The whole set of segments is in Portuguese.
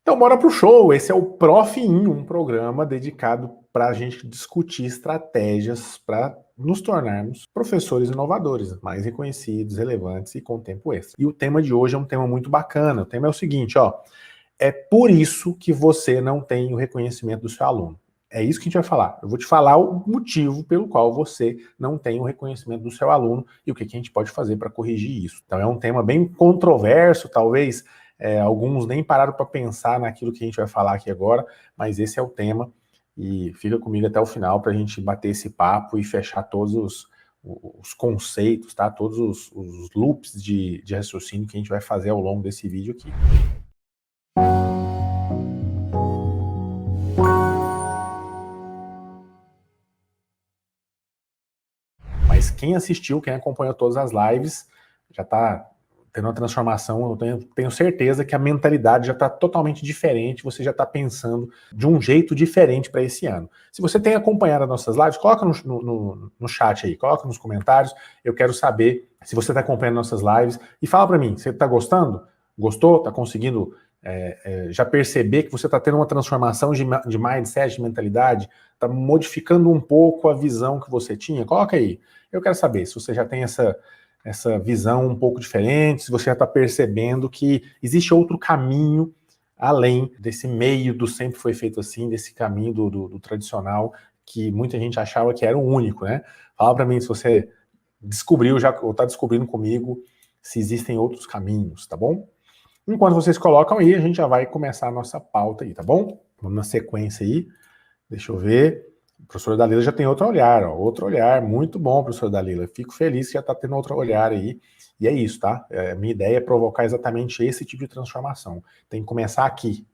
Então bora pro show, esse é o Prof. In, um programa dedicado para a gente discutir estratégias para nos tornarmos professores inovadores, mais reconhecidos, relevantes e com tempo extra. E o tema de hoje é um tema muito bacana, o tema é o seguinte, ó, é por isso que você não tem o reconhecimento do seu aluno. É isso que a gente vai falar. Eu vou te falar o motivo pelo qual você não tem o reconhecimento do seu aluno e o que a gente pode fazer para corrigir isso. Então é um tema bem controverso, talvez alguns nem pararam para pensar naquilo que a gente vai falar aqui agora, mas esse é o tema e fica comigo até o final para a gente bater esse papo e fechar todos os conceitos, tá? Todos os loops de raciocínio que a gente vai fazer ao longo desse vídeo aqui. Mas quem assistiu, quem acompanhou todas as lives, já está tendo uma transformação, eu tenho certeza que a mentalidade já está totalmente diferente, você já está pensando de um jeito diferente para esse ano. Se você tem acompanhado as nossas lives, coloca no chat aí, coloca nos comentários, eu quero saber se você está acompanhando nossas lives, e fala para mim, você está gostando? Gostou? Está conseguindo já perceber que você está tendo uma transformação de mindset, de mentalidade, está modificando um pouco a visão que você tinha? Coloca aí. Eu quero saber se você já tem essa visão um pouco diferente, se você já está percebendo que existe outro caminho além desse meio do sempre foi feito assim, desse caminho do tradicional, que muita gente achava que era o único, né? Fala para mim se você descobriu já, ou está descobrindo comigo, se existem outros caminhos, tá bom? Enquanto vocês colocam aí, a gente já vai começar a nossa pauta aí, tá bom? Vamos na sequência aí, deixa eu ver. O professor Dalila já tem outro olhar, ó, outro olhar, muito bom, professor Dalila. Fico feliz que já está tendo outro olhar aí. E é isso, tá? Minha ideia é provocar exatamente esse tipo de transformação. Tem que começar aqui.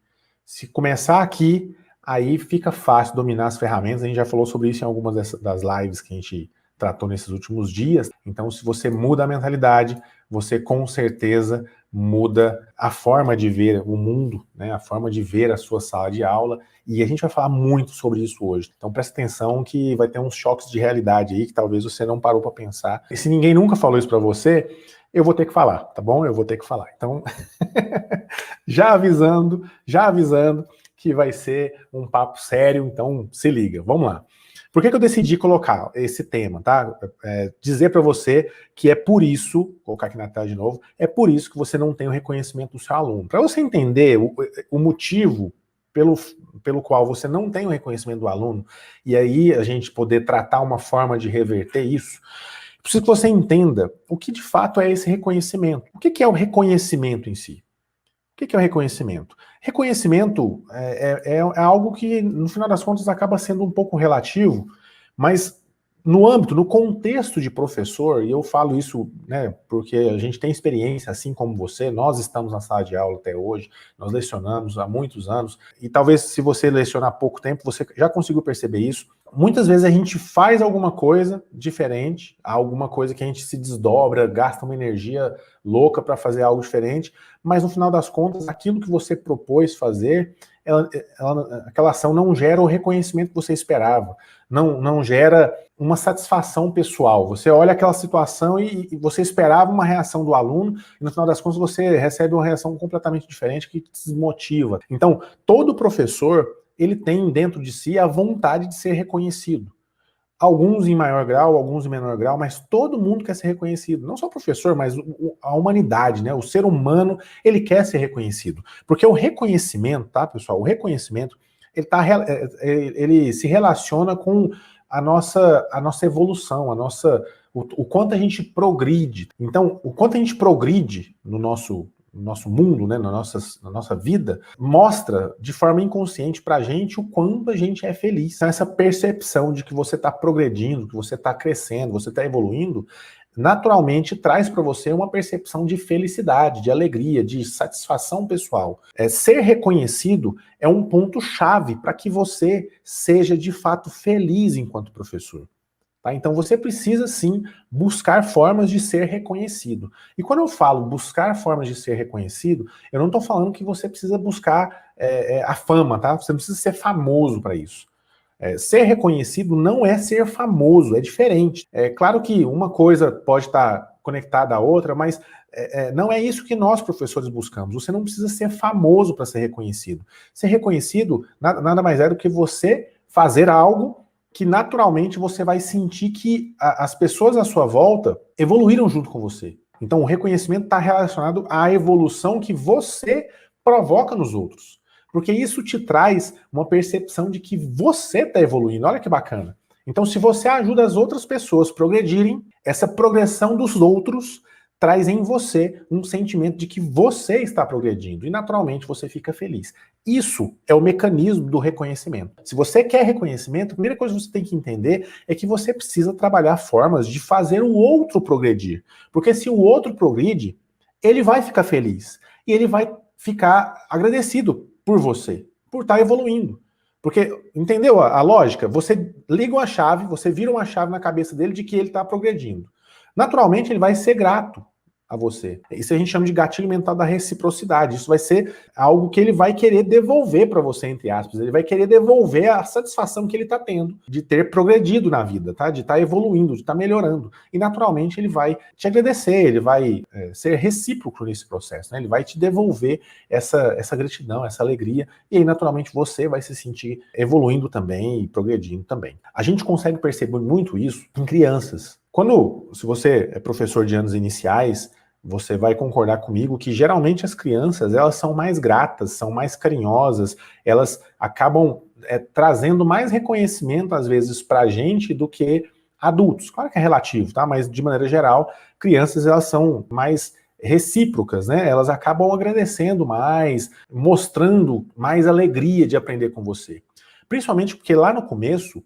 Se começar aqui, aí fica fácil dominar as ferramentas. A gente já falou sobre isso em algumas das lives que a gente tratou nesses últimos dias. Então, se você muda a mentalidade, você com certeza muda a forma de ver o mundo, né? A forma de ver a sua sala de aula. E a gente vai falar muito sobre isso hoje. Então presta atenção que vai ter uns choques de realidade aí que talvez você não parou para pensar. E se ninguém nunca falou isso para você, eu vou ter que falar, tá bom? Eu vou ter que falar. Então, já avisando que vai ser um papo sério, então se liga. Vamos lá. Por que eu decidi colocar esse tema, tá? Dizer para você que é por isso, vou colocar aqui na tela de novo, é por isso que você não tem o reconhecimento do seu aluno. Para você entender o motivo pelo qual você não tem o reconhecimento do aluno, e aí a gente poder tratar uma forma de reverter isso, preciso que você entenda o que de fato é esse reconhecimento. O que é o reconhecimento em si? O que é o reconhecimento? Reconhecimento é algo que, no final das contas, acaba sendo um pouco relativo, mas no âmbito, no contexto de professor, e eu falo isso, né, porque a gente tem experiência, assim como você, nós estamos na sala de aula até hoje, nós lecionamos há muitos anos, e talvez se você leciona há pouco tempo, você já conseguiu perceber isso. Muitas vezes a gente faz alguma coisa diferente, alguma coisa que a gente se desdobra, gasta uma energia louca para fazer algo diferente, mas no final das contas, aquilo que você propôs fazer, aquela ação não gera o reconhecimento que você esperava, não gera uma satisfação pessoal. Você olha aquela situação e você esperava uma reação do aluno, e no final das contas você recebe uma reação completamente diferente que te desmotiva. Então, todo professor, ele tem dentro de si a vontade de ser reconhecido. Alguns em maior grau, alguns em menor grau, mas todo mundo quer ser reconhecido. Não só o professor, mas a humanidade, né? O ser humano, ele quer ser reconhecido. Porque o reconhecimento, tá, pessoal? O reconhecimento, ele se relaciona com a nossa evolução, o quanto a gente progride. Então, o quanto a gente progride no nosso mundo, né, na nossa vida, mostra de forma inconsciente pra gente o quanto a gente é feliz. Então, essa percepção de que você está progredindo, que você está crescendo, você está evoluindo, naturalmente traz para você uma percepção de felicidade, de alegria, de satisfação pessoal. Ser reconhecido é um ponto-chave para que você seja de fato feliz enquanto professor. Tá? Então você precisa sim buscar formas de ser reconhecido. E quando eu falo buscar formas de ser reconhecido, eu não estou falando que você precisa buscar a fama, tá? Você não precisa ser famoso para isso. Ser reconhecido não é ser famoso, é diferente. É claro que uma coisa pode estar conectada à outra, mas não é isso que nós, professores, buscamos. Você não precisa ser famoso para ser reconhecido. Ser reconhecido nada mais é do que você fazer algo que naturalmente você vai sentir que as pessoas à sua volta evoluíram junto com você. Então o reconhecimento está relacionado à evolução que você provoca nos outros. Porque isso te traz uma percepção de que você está evoluindo. Olha que bacana. Então, se você ajuda as outras pessoas a progredirem, essa progressão dos outros traz em você um sentimento de que você está progredindo e naturalmente você fica feliz. Isso é o mecanismo do reconhecimento. Se você quer reconhecimento, a primeira coisa que você tem que entender é que você precisa trabalhar formas de fazer o outro progredir. Porque se o outro progride, ele vai ficar feliz e ele vai ficar agradecido por você, por estar evoluindo. Porque, entendeu a lógica? Você liga uma chave, você vira uma chave na cabeça dele de que ele está progredindo. Naturalmente, ele vai ser grato a você. Isso a gente chama de gatilho mental da reciprocidade. Isso vai ser algo que ele vai querer devolver para você, entre aspas. Ele vai querer devolver a satisfação que ele está tendo de ter progredido na vida, tá? De estar evoluindo, de estar melhorando. E naturalmente ele vai te agradecer, ele vai ser recíproco nesse processo, né? Ele vai te devolver essa gratidão, essa alegria. E aí, naturalmente, você vai se sentir evoluindo também e progredindo também. A gente consegue perceber muito isso em crianças. Se você é professor de anos iniciais, você vai concordar comigo que geralmente as crianças elas são mais gratas, são mais carinhosas, elas acabam trazendo mais reconhecimento às vezes para a gente do que adultos. Claro que é relativo, tá? Mas de maneira geral, crianças elas são mais recíprocas, né? Elas acabam agradecendo mais, mostrando mais alegria de aprender com você. Principalmente porque lá no começo,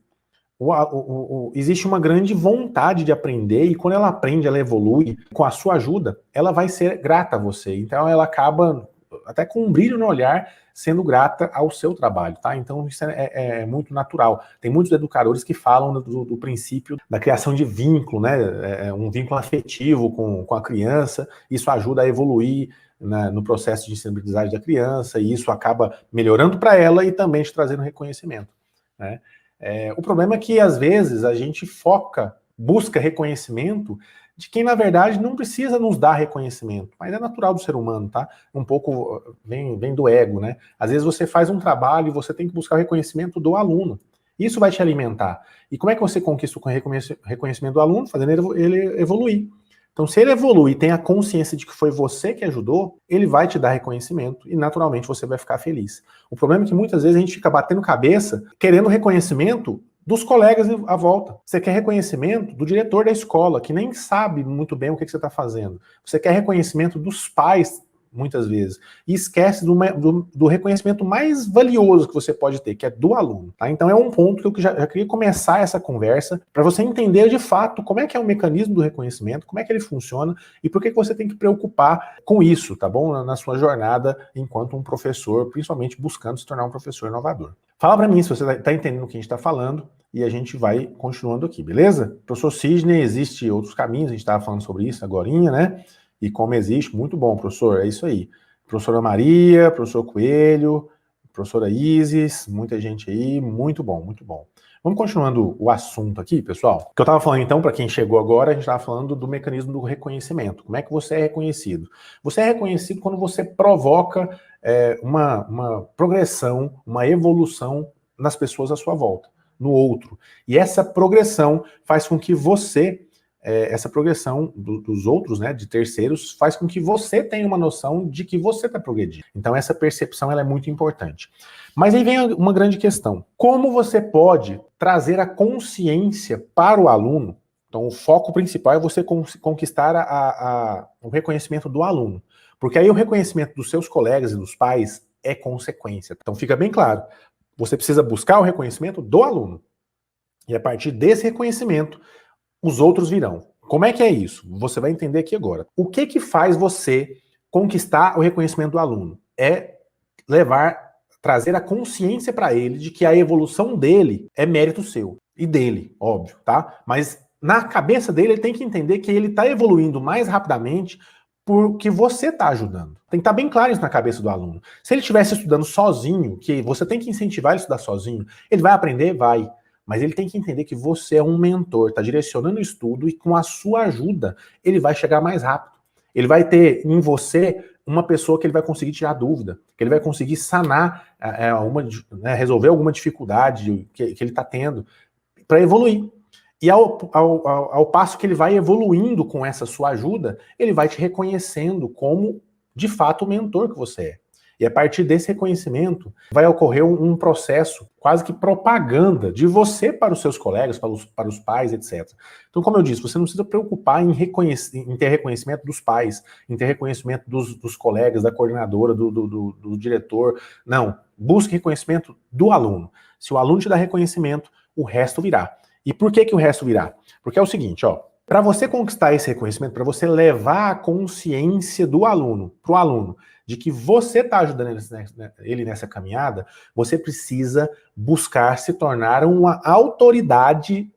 existe uma grande vontade de aprender e quando ela aprende, ela evolui, com a sua ajuda, ela vai ser grata a você. Então ela acaba, até com um brilho no olhar, sendo grata ao seu trabalho, tá? Então isso é muito natural. Tem muitos educadores que falam do princípio da criação de vínculo, né? Um vínculo afetivo com a criança, isso ajuda a evoluir no processo de ensino-aprendizagem da criança e isso acaba melhorando para ela e também te trazendo reconhecimento, né? O problema é que, às vezes, a gente busca reconhecimento de quem, na verdade, não precisa nos dar reconhecimento. Mas é natural do ser humano, tá? Um pouco vem do ego, né? Às vezes você faz um trabalho e você tem que buscar o reconhecimento do aluno. Isso vai te alimentar. E como é que você conquista o reconhecimento do aluno? Fazendo ele evoluir. Então, se ele evolui e tem a consciência de que foi você que ajudou, ele vai te dar reconhecimento e, naturalmente, você vai ficar feliz. O problema é que, muitas vezes, a gente fica batendo cabeça querendo reconhecimento dos colegas à volta. Você quer reconhecimento do diretor da escola, que nem sabe muito bem o que você está fazendo. Você quer reconhecimento dos pais, muitas vezes, e esquece do reconhecimento mais valioso que você pode ter, que é do aluno. Tá? Então é um ponto que eu já queria começar essa conversa para você entender de fato como é que é o mecanismo do reconhecimento, como é que ele funciona e por que você tem que preocupar com isso, tá bom? Na sua jornada enquanto um professor, principalmente buscando se tornar um professor inovador. Fala para mim se você está entendendo o que a gente está falando e a gente vai continuando aqui, beleza? Professor Sidney, existe outros caminhos, a gente estava falando sobre isso agorinha, né? E como existe, muito bom, professor, é isso aí. Professora Maria, professor Coelho, professora Isis, muita gente aí, muito bom, muito bom. Vamos continuando o assunto aqui, pessoal. O que eu estava falando então, para quem chegou agora, a gente estava falando do mecanismo do reconhecimento. Como é que você é reconhecido? Você é reconhecido quando você provoca uma progressão, uma evolução nas pessoas à sua volta, no outro. E essa progressão faz com que essa progressão dos outros, né, de terceiros, faz com que você tenha uma noção de que você está progredindo. Então essa percepção ela é muito importante. Mas aí vem uma grande questão. Como você pode trazer a consciência para o aluno? Então o foco principal é você conquistar o reconhecimento do aluno. Porque aí o reconhecimento dos seus colegas e dos pais é consequência. Então fica bem claro. Você precisa buscar o reconhecimento do aluno. E a partir desse reconhecimento, os outros virão. Como é que é isso? Você vai entender aqui agora. O que faz você conquistar o reconhecimento do aluno? É trazer a consciência para ele de que a evolução dele é mérito seu. E dele, óbvio, tá? Mas na cabeça dele, ele tem que entender que ele está evoluindo mais rapidamente porque você está ajudando. Tem que estar bem claro isso na cabeça do aluno. Se ele estivesse estudando sozinho, que você tem que incentivar ele a estudar sozinho, ele vai aprender? Vai. mas ele tem que entender que você é um mentor, está direcionando o estudo e com a sua ajuda ele vai chegar mais rápido. Ele vai ter em você uma pessoa que ele vai conseguir tirar dúvida, que ele vai conseguir sanar, resolver alguma dificuldade que ele está tendo para evoluir. E ao passo que ele vai evoluindo com essa sua ajuda, ele vai te reconhecendo como, de fato, o mentor que você é. E a partir desse reconhecimento, vai ocorrer um processo quase que propaganda de você para os seus colegas, para os pais, etc. Então, como eu disse, você não precisa preocupar em ter reconhecimento dos pais, em ter reconhecimento dos colegas, da coordenadora, do diretor. Não, busque reconhecimento do aluno. Se o aluno te dá reconhecimento, o resto virá. E por que o resto virá? Porque é o seguinte, ó. Para você conquistar esse reconhecimento, para você levar a consciência do aluno, para o aluno, de que você está ajudando ele nessa caminhada, você precisa buscar se tornar uma autoridade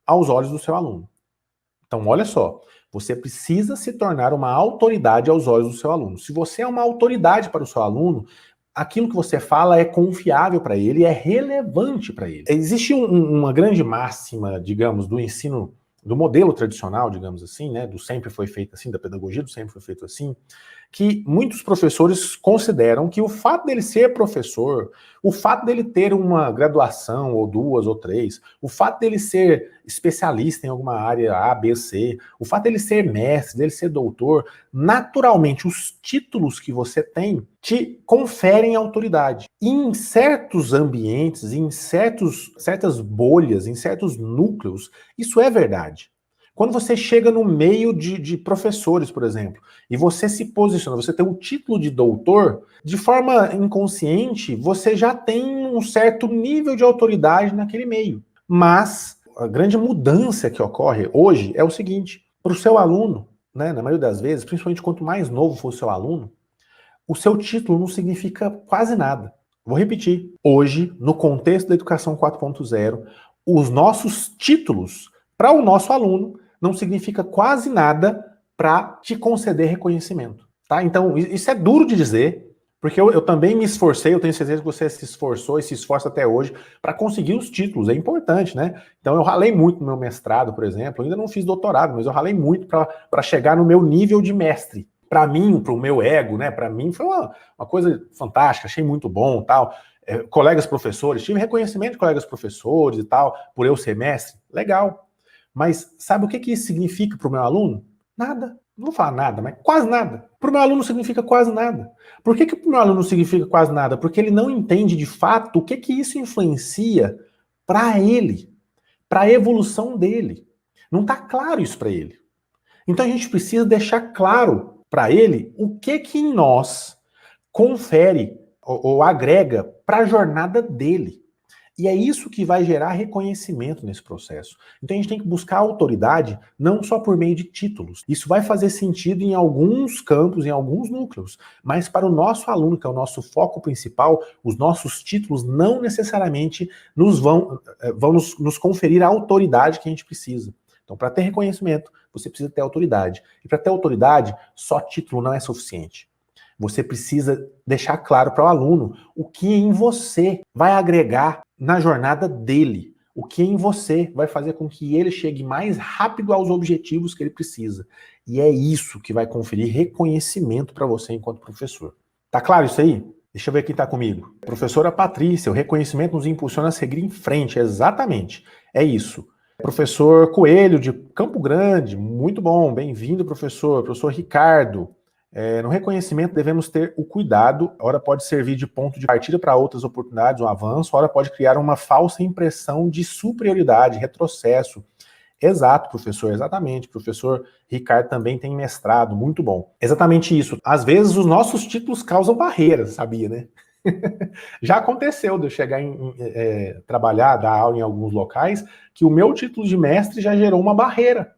aos olhos do seu aluno. Então, olha só, você precisa se tornar uma autoridade aos olhos do seu aluno. Se você é uma autoridade para o seu aluno, aquilo que você fala é confiável para ele, é relevante para ele. Existe uma grande máxima, digamos, do ensino, do modelo tradicional, digamos assim, né, do sempre foi feito assim, da pedagogia do sempre foi feito assim, que muitos professores consideram que o fato dele ser professor, o fato dele ter uma graduação, ou 2 ou 3, o fato dele ser especialista em alguma área A, B, C, o fato dele ser mestre, dele ser doutor, naturalmente os títulos que você tem te conferem autoridade. E em certos ambientes, em certas bolhas, em certos núcleos, isso é verdade. Quando você chega no meio de professores, por exemplo, e você se posiciona, você tem um título de doutor, de forma inconsciente, você já tem um certo nível de autoridade naquele meio. Mas a grande mudança que ocorre hoje é o seguinte, para o seu aluno, né, na maioria das vezes, principalmente quanto mais novo for o seu aluno, o seu título não significa quase nada. Vou repetir, hoje, no contexto da educação 4.0, os nossos títulos para o nosso aluno não significa quase nada para te conceder reconhecimento, tá? Então, isso é duro de dizer, porque eu também me esforcei, eu tenho certeza que você se esforçou e se esforça até hoje para conseguir os títulos, é importante, né? Então, eu ralei muito no meu mestrado, por exemplo, eu ainda não fiz doutorado, mas eu ralei muito para chegar no meu nível de mestre. Para mim, para o meu ego, né? Para mim foi uma coisa fantástica, achei muito bom, tal. Colegas professores, tive reconhecimento de colegas professores e tal, por eu ser mestre, legal. Mas sabe o que isso significa para o meu aluno? Nada. Não vou falar nada, mas quase nada. Para o meu aluno significa quase nada. Por que para o meu aluno significa quase nada? Porque ele não entende de fato o que isso influencia para ele, para a evolução dele. Não está claro isso para ele. Então a gente precisa deixar claro para ele o que em nós confere ou agrega para a jornada dele. E é isso que vai gerar reconhecimento nesse processo. Então a gente tem que buscar autoridade não só por meio de títulos. Isso vai fazer sentido em alguns campos, em alguns núcleos. Mas para o nosso aluno, que é o nosso foco principal, os nossos títulos não necessariamente vão nos conferir a autoridade que a gente precisa. Então, para ter reconhecimento, você precisa ter autoridade. E para ter autoridade, só título não é suficiente. Você precisa deixar claro para o aluno o que em você vai agregar na jornada dele, o que em você vai fazer com que ele chegue mais rápido aos objetivos que ele precisa. E é isso que vai conferir reconhecimento para você enquanto professor. Tá claro isso aí? Deixa eu ver quem está comigo. Professora Patrícia, o reconhecimento nos impulsiona a seguir em frente. Exatamente, é isso. Professor Coelho, de Campo Grande, muito bom, bem-vindo, professor. Professor Ricardo. No reconhecimento devemos ter o cuidado, ora pode servir de ponto de partida para outras oportunidades, um avanço, ora pode criar uma falsa impressão de superioridade, retrocesso. Exato, professor, exatamente. Professor Ricardo também tem mestrado, muito bom. Exatamente isso. Às vezes os nossos títulos causam barreiras, sabia, né? Já aconteceu de eu chegar trabalhar, dar aula em alguns locais, que o meu título de mestre já gerou uma barreira,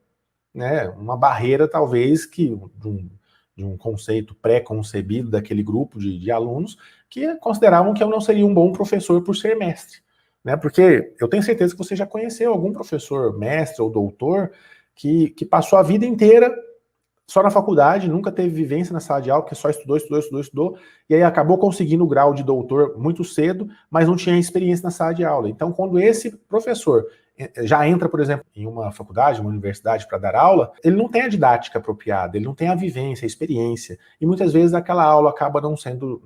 né? Uma barreira talvez que de um conceito pré-concebido daquele grupo de alunos que consideravam que eu não seria um bom professor por ser mestre, né? Porque eu tenho certeza que você já conheceu algum professor mestre ou doutor que passou a vida inteira só na faculdade, nunca teve vivência na sala de aula, porque só estudou, e aí acabou conseguindo o grau de doutor muito cedo, mas não tinha experiência na sala de aula. Então, quando esse professor já entra, por exemplo, em uma faculdade, uma universidade para dar aula, ele não tem a didática apropriada, ele não tem a vivência, a experiência, e muitas vezes aquela aula acaba não sendo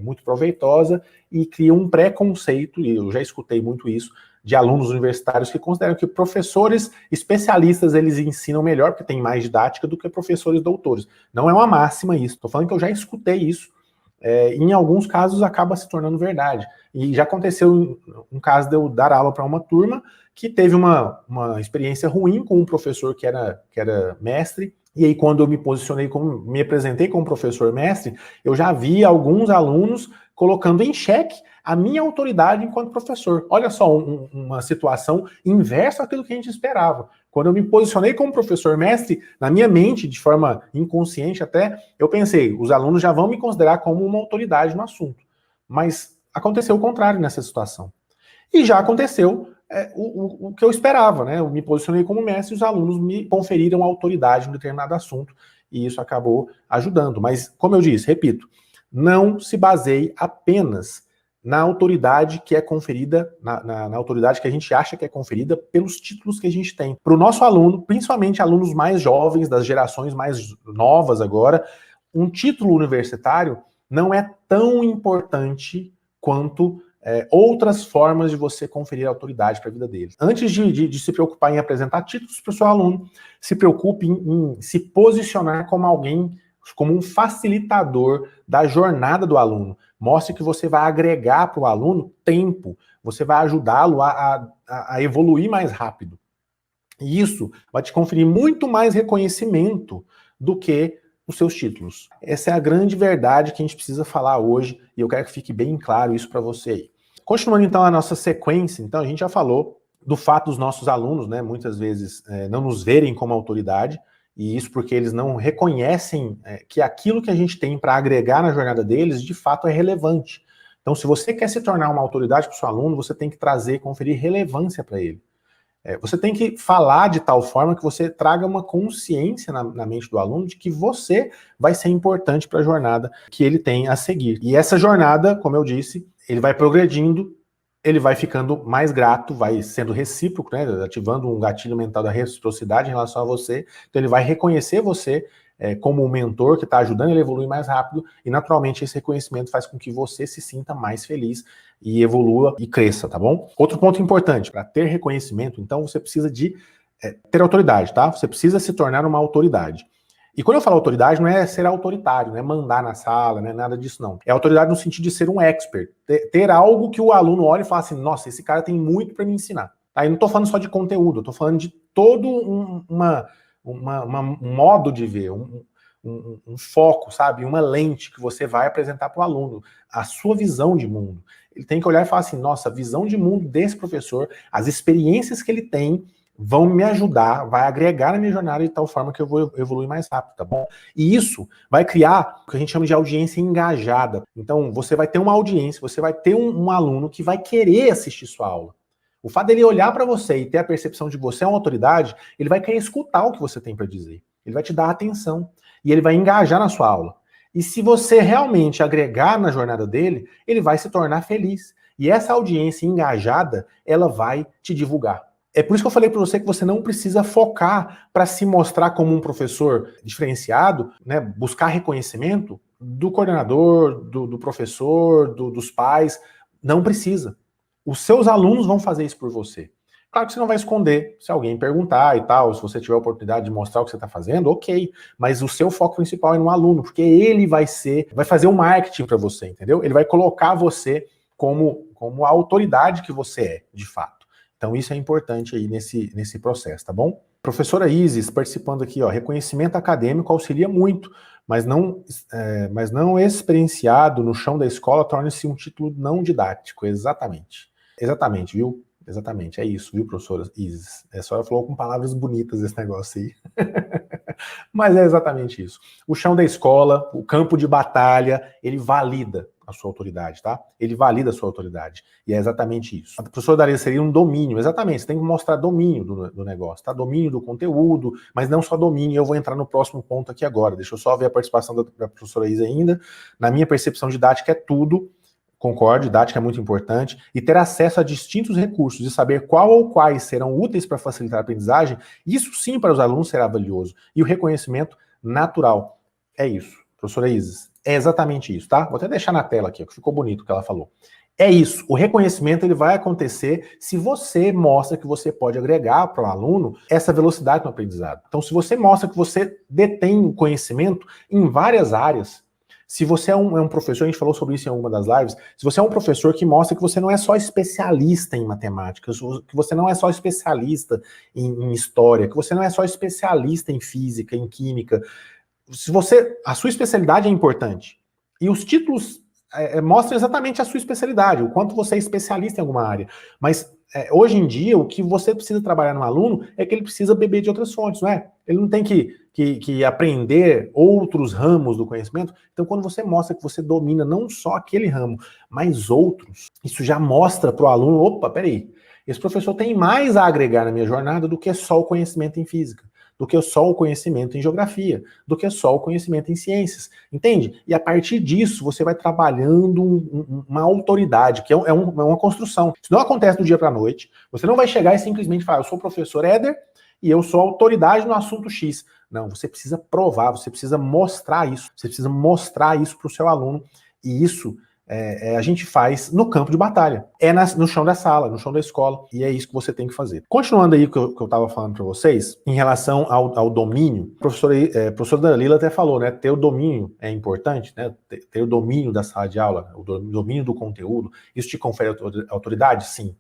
muito proveitosa e cria um preconceito, e eu já escutei muito isso, de alunos universitários que consideram que professores especialistas eles ensinam melhor, porque tem mais didática, do que professores doutores. Não é uma máxima isso, estou falando que eu já escutei isso, em alguns casos acaba se tornando verdade. E já aconteceu um caso de eu dar aula para uma turma que teve uma experiência ruim com um professor que era mestre, e aí quando eu me apresentei como professor mestre, eu já vi alguns alunos colocando em xeque a minha autoridade enquanto professor. Olha só, uma situação inversa àquilo que a gente esperava. Quando eu me posicionei como professor mestre, na minha mente, de forma inconsciente até, eu pensei, os alunos já vão me considerar como uma autoridade no assunto. Mas aconteceu o contrário nessa situação. E já aconteceu o que eu esperava, né? Eu me posicionei como mestre e os alunos me conferiram autoridade em determinado assunto, e isso acabou ajudando. Mas, como eu disse, repito, não se baseie apenas na autoridade que é conferida, na autoridade que a gente acha que é conferida pelos títulos que a gente tem. Para o nosso aluno, principalmente alunos mais jovens, das gerações mais novas agora, um título universitário não é tão importante quanto outras formas de você conferir autoridade para a vida dele. Antes de se preocupar em apresentar títulos para o seu aluno, se preocupe em se posicionar como alguém, como um facilitador da jornada do aluno. Mostre que você vai agregar para o aluno tempo, você vai ajudá-lo a evoluir mais rápido. E isso vai te conferir muito mais reconhecimento do que os seus títulos. Essa é a grande verdade que a gente precisa falar hoje, e eu quero que fique bem claro isso para você aí. Continuando então a nossa sequência, então a gente já falou do fato dos nossos alunos, né, muitas vezes não nos verem como autoridade, e isso porque eles não reconhecem que aquilo que a gente tem para agregar na jornada deles, de fato é relevante. Então, se você quer se tornar uma autoridade para o seu aluno, você tem que trazer, conferir relevância para ele. Você tem que falar de tal forma que você traga uma consciência na mente do aluno de que você vai ser importante para a jornada que ele tem a seguir. E essa jornada, como eu disse, ele vai progredindo, ele vai ficando mais grato, vai sendo recíproco, né, ativando um gatilho mental da reciprocidade em relação a você. Então ele vai reconhecer você como um mentor que está ajudando ele a evoluir mais rápido, e naturalmente esse reconhecimento faz com que você se sinta mais feliz e evolua e cresça, tá bom? Outro ponto importante, para ter reconhecimento, então você precisa de ter autoridade, tá? Você precisa se tornar uma autoridade. E quando eu falo autoridade, não é ser autoritário, não é mandar na sala, não é nada disso não. É autoridade no sentido de ser um expert, ter algo que o aluno olha e fala assim, nossa, esse cara tem muito para me ensinar. Tá? E não estou falando só de conteúdo, eu estou falando de todo um modo de ver, um foco, sabe? Uma lente que você vai apresentar para o aluno, a sua visão de mundo. Ele tem que olhar e falar assim, nossa, a visão de mundo desse professor, as experiências que ele tem, vão me ajudar, vai agregar na minha jornada de tal forma que eu vou evoluir mais rápido, tá bom? E isso vai criar o que a gente chama de audiência engajada. Então, você vai ter uma audiência, você vai ter um aluno que vai querer assistir sua aula. O fato dele olhar para você e ter a percepção de que você é uma autoridade, ele vai querer escutar o que você tem para dizer. Ele vai te dar atenção e ele vai engajar na sua aula. E se você realmente agregar na jornada dele, ele vai se tornar feliz. E essa audiência engajada, ela vai te divulgar. É por isso que eu falei para você que você não precisa focar para se mostrar como um professor diferenciado, né, buscar reconhecimento do coordenador, do professor, dos pais. Não precisa. Os seus alunos vão fazer isso por você. Claro que você não vai esconder se alguém perguntar e tal, se você tiver a oportunidade de mostrar o que você está fazendo, ok. Mas o seu foco principal é no aluno, porque ele vai fazer o marketing para você, entendeu? Ele vai colocar você como a autoridade que você é, de fato. Então isso é importante aí nesse processo, tá bom? Professora Isis, participando aqui, ó, reconhecimento acadêmico auxilia muito, mas não experienciado no chão da escola torna-se um título não didático, exatamente. Exatamente, viu? Exatamente, é isso, viu, professora Isis? A senhora falou com palavras bonitas esse negócio aí. Mas é exatamente isso. O chão da escola, o campo de batalha, ele valida a sua autoridade, tá? Ele valida a sua autoridade. E é exatamente isso. A professora Dalila seria um domínio, exatamente. Você tem que mostrar domínio do negócio, tá? Domínio do conteúdo, mas não só domínio. Eu vou entrar no próximo ponto aqui agora. Deixa eu só ver a participação da professora Isa ainda. Na minha percepção, didática é tudo. Concordo, didática é muito importante. E ter acesso a distintos recursos e saber qual ou quais serão úteis para facilitar a aprendizagem, isso sim para os alunos será valioso. E o reconhecimento natural. É isso, professora Isis. É exatamente isso, tá? Vou até deixar na tela aqui, que ficou bonito o que ela falou. É isso, o reconhecimento ele vai acontecer se você mostra que você pode agregar para o aluno essa velocidade no aprendizado. Então, se você mostra que você detém conhecimento em várias áreas, se você é um professor, a gente falou sobre isso em alguma das lives, se você é um professor que mostra que você não é só especialista em matemática, que você não é só especialista em história, que você não é só especialista em física, em química, a sua especialidade é importante. E os títulos mostram exatamente a sua especialidade, o quanto você é especialista em alguma área. Mas hoje em dia, o que você precisa trabalhar no aluno é que ele precisa beber de outras fontes, não é? Ele não tem que aprender outros ramos do conhecimento. Então, quando você mostra que você domina não só aquele ramo, mas outros, isso já mostra para o aluno, opa, peraí, esse professor tem mais a agregar na minha jornada do que só o conhecimento em física, do que só o conhecimento em geografia, do que só o conhecimento em ciências, entende? E a partir disso, você vai trabalhando uma autoridade, que é uma construção. Isso não acontece do dia para a noite, você não vai chegar e simplesmente falar, eu sou o professor Éder e eu sou autoridade no assunto X. Não, você precisa provar, você precisa mostrar isso para o seu aluno, e isso a gente faz no campo de batalha. No chão da sala, no chão da escola. E é isso que você tem que fazer. Continuando aí o que eu estava falando para vocês, em relação ao domínio, a professora Dalila até falou, né? Ter o domínio é importante, né? Ter o domínio da sala de aula, o domínio do conteúdo, isso te confere autoridade? Sim.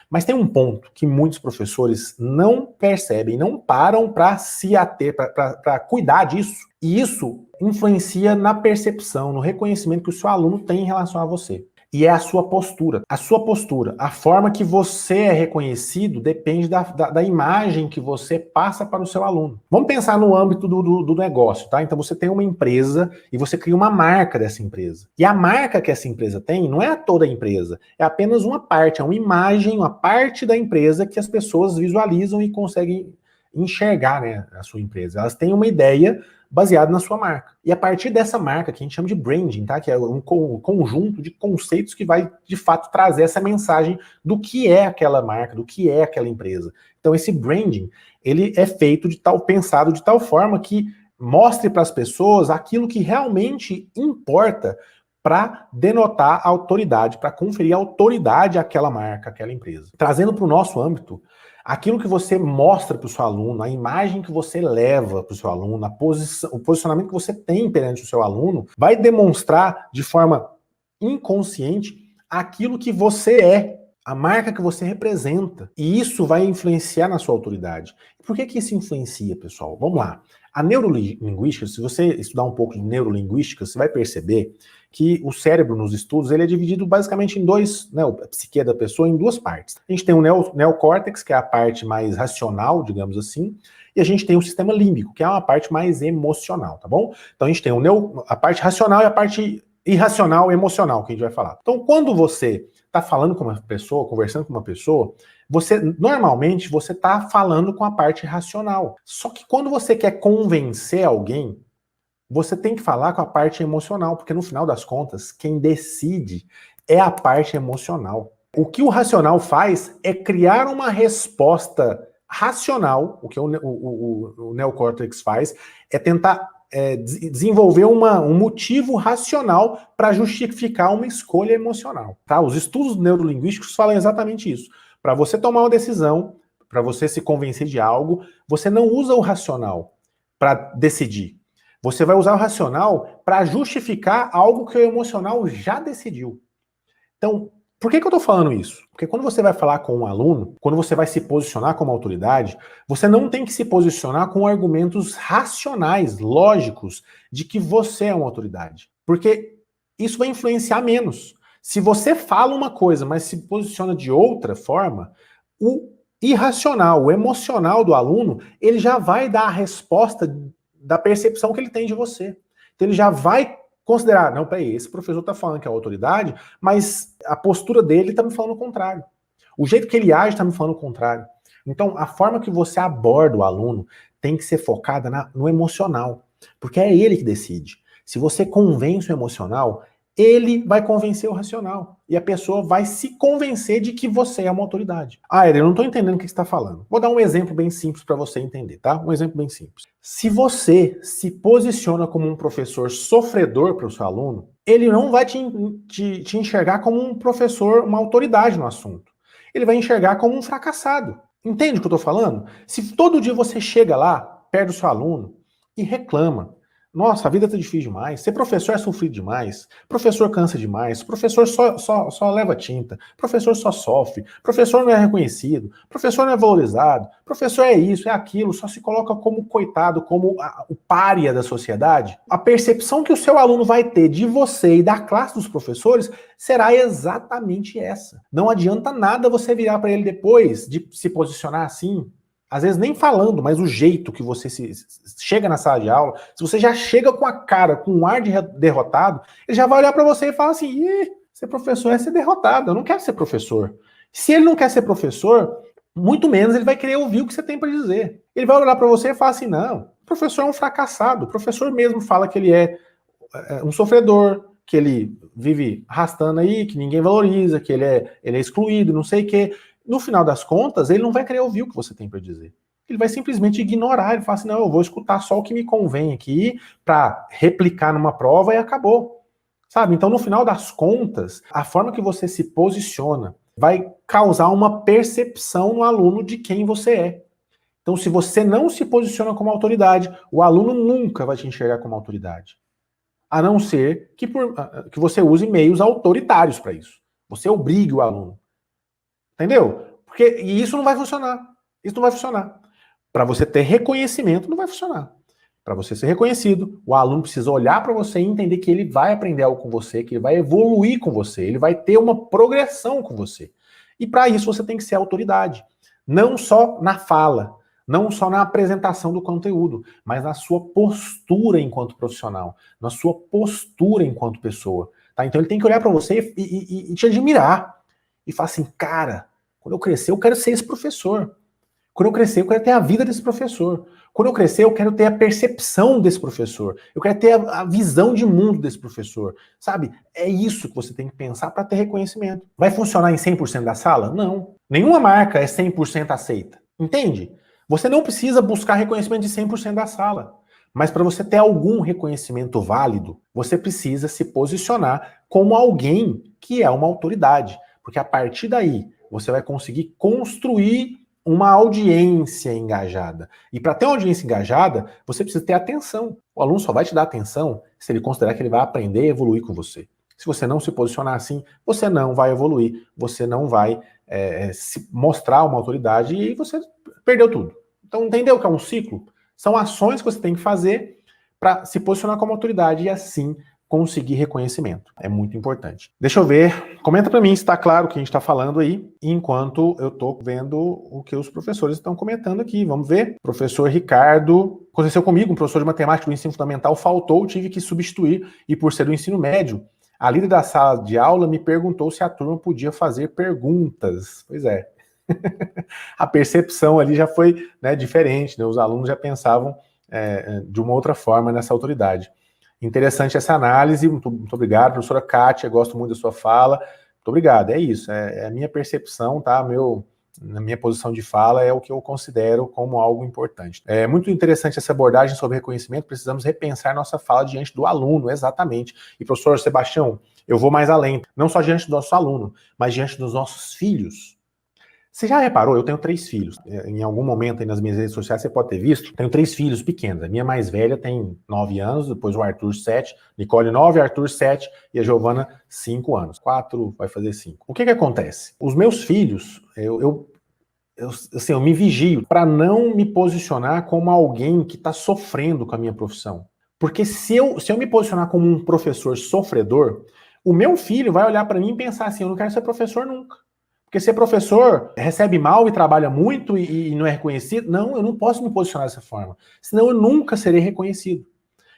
Mas tem um ponto que muitos professores não percebem, não param para se ater, para cuidar disso. E isso influencia na percepção, no reconhecimento que o seu aluno tem em relação a você. E é a sua postura. A sua postura, a forma que você é reconhecido depende da imagem que você passa para o seu aluno. Vamos pensar no âmbito do negócio, tá? Então você tem uma empresa e você cria uma marca dessa empresa. E a marca que essa empresa tem não é toda a empresa, é apenas uma parte, é uma imagem, uma parte da empresa que as pessoas visualizam e conseguem enxergar, né, a sua empresa. Elas têm uma ideia baseado na sua marca. E a partir dessa marca, que a gente chama de branding, tá? Que é um conjunto de conceitos que vai, de fato, trazer essa mensagem do que é aquela marca, do que é aquela empresa. Então, esse branding, ele é feito pensado de tal forma que mostre para as pessoas aquilo que realmente importa para denotar a autoridade, para conferir autoridade àquela marca, àquela empresa. Trazendo para o nosso âmbito, aquilo que você mostra para o seu aluno, a imagem que você leva para o seu aluno, o posicionamento que você tem perante o seu aluno, vai demonstrar de forma inconsciente aquilo que você é, a marca que você representa. E isso vai influenciar na sua autoridade. Por que isso influencia, pessoal? Vamos lá. A neurolinguística, se você estudar um pouco de neurolinguística, você vai perceber que o cérebro nos estudos ele é dividido basicamente em dois, né, a psique da pessoa em duas partes. A gente tem o neocórtex, que é a parte mais racional, digamos assim, e a gente tem o sistema límbico, que é uma parte mais emocional, tá bom? Então a gente tem a parte racional e a parte irracional, emocional, que a gente vai falar. Então quando você está falando com uma pessoa, conversando com uma pessoa, normalmente você está falando com a parte racional. Só que quando você quer convencer alguém, você tem que falar com a parte emocional, porque no final das contas, quem decide é a parte emocional. O que o racional faz é criar uma resposta racional, o que o neocórtex faz, é tentar desenvolver um motivo racional para justificar uma escolha emocional. Tá? Os estudos neurolinguísticos falam exatamente isso. Para você tomar uma decisão, para você se convencer de algo, você não usa o racional para decidir. Você vai usar o racional para justificar algo que o emocional já decidiu. Então, por que eu estou falando isso? Porque quando você vai falar com um aluno, quando você vai se posicionar como autoridade, você não tem que se posicionar com argumentos racionais, lógicos, de que você é uma autoridade. Porque isso vai influenciar menos. Se você fala uma coisa, mas se posiciona de outra forma, o irracional, o emocional do aluno, ele já vai dar a resposta da percepção que ele tem de você. Então ele já vai considerar, não, peraí, esse professor está falando que é autoridade, mas a postura dele está me falando o contrário. O jeito que ele age está me falando o contrário. Então, a forma que você aborda o aluno tem que ser focada no emocional, porque é ele que decide. Se você convence o emocional, ele vai convencer o racional. E a pessoa vai se convencer de que você é uma autoridade. Ah, Éder, eu não estou entendendo o que você está falando. Vou dar um exemplo bem simples para você entender, tá? Um exemplo bem simples. Se você se posiciona como um professor sofredor para o seu aluno, ele não vai te enxergar como um professor, uma autoridade no assunto. Ele vai enxergar como um fracassado. Entende o que eu estou falando? Se todo dia você chega lá, perto do seu aluno, e reclama, nossa, a vida tá difícil demais, ser professor é sofrido demais, professor cansa demais, professor só leva tinta, professor só sofre, professor não é reconhecido, professor não é valorizado, professor é isso, é aquilo, só se coloca como coitado, como o pária da sociedade. A percepção que o seu aluno vai ter de você e da classe dos professores será exatamente essa. Não adianta nada você virar para ele depois de se posicionar assim, às vezes nem falando, mas o jeito que você chega na sala de aula, se você já chega com a cara, com um ar de derrotado, ele já vai olhar para você e falar assim, ser professor é ser derrotado, eu não quero ser professor. Se ele não quer ser professor, muito menos ele vai querer ouvir o que você tem para dizer. Ele vai olhar para você e falar assim, não, o professor é um fracassado, o professor mesmo fala que ele é um sofredor, que ele vive arrastando aí, que ninguém valoriza, que ele é excluído, não sei o quê. No final das contas, ele não vai querer ouvir o que você tem para dizer. Ele vai simplesmente ignorar, ele fala assim, não, eu vou escutar só o que me convém aqui para replicar numa prova e acabou. Sabe? Então, no final das contas, a forma que você se posiciona vai causar uma percepção no aluno de quem você é. Então, se você não se posiciona como autoridade, o aluno nunca vai te enxergar como autoridade. A não ser que você use meios autoritários para isso. Você obrigue o aluno. Entendeu? E isso não vai funcionar. Isso não vai funcionar. Para você ter reconhecimento, não vai funcionar. Para você ser reconhecido, o aluno precisa olhar para você e entender que ele vai aprender algo com você, que ele vai evoluir com você, ele vai ter uma progressão com você. E para isso você tem que ser autoridade. Não só na fala, não só na apresentação do conteúdo, mas na sua postura enquanto profissional, na sua postura enquanto pessoa. Tá? Então ele tem que olhar para você e te admirar. E falar assim, cara, quando eu crescer eu quero ser esse professor. Quando eu crescer eu quero ter a vida desse professor. Quando eu crescer eu quero ter a percepção desse professor. Eu quero ter a visão de mundo desse professor. Sabe? É isso que você tem que pensar para ter reconhecimento. Vai funcionar em 100% da sala? Não. Nenhuma marca é 100% aceita. Entende? Você não precisa buscar reconhecimento de 100% da sala. Mas para você ter algum reconhecimento válido, você precisa se posicionar como alguém que é uma autoridade. Porque a partir daí, você vai conseguir construir uma audiência engajada. E para ter uma audiência engajada, você precisa ter atenção. O aluno só vai te dar atenção se ele considerar que ele vai aprender e evoluir com você. Se você não se posicionar assim, você não vai evoluir, você não vai se mostrar uma autoridade e você perdeu tudo. Então, entendeu que é um ciclo? São ações que você tem que fazer para se posicionar como autoridade e assim conseguir reconhecimento. É muito importante. Deixa eu ver. Comenta para mim se está claro o que a gente está falando aí, enquanto eu estou vendo o que os professores estão comentando aqui. Vamos ver. Professor Ricardo. Aconteceu comigo, um professor de matemática do ensino fundamental faltou, tive que substituir, e por ser do ensino médio, a líder da sala de aula me perguntou se a turma podia fazer perguntas. Pois é. A percepção ali já foi, né, diferente, né? Os alunos já pensavam de uma outra forma nessa autoridade. Interessante essa análise, muito obrigado, professora Kátia, gosto muito da sua fala, muito obrigado, é isso, é a minha percepção, tá, na minha posição de fala é o que eu considero como algo importante. É muito interessante essa abordagem sobre reconhecimento, precisamos repensar nossa fala diante do aluno, exatamente. E professor Sebastião, eu vou mais além, não só diante do nosso aluno, mas diante dos nossos filhos. Você já reparou? Eu tenho 3 filhos. Em algum momento aí nas minhas redes sociais você pode ter visto. Tenho 3 filhos pequenos. A minha mais velha tem 9 anos, depois o Arthur 7, Nicole 9, Arthur 7 e a Giovana 5 anos. 4 vai fazer 5. O que acontece? Os meus filhos, eu me vigio para não me posicionar como alguém que está sofrendo com a minha profissão. Porque se eu me posicionar como um professor sofredor, o meu filho vai olhar para mim e pensar assim, eu não quero ser professor nunca. Porque ser professor recebe mal e trabalha muito e não é reconhecido, não, eu não posso me posicionar dessa forma. Senão eu nunca serei reconhecido.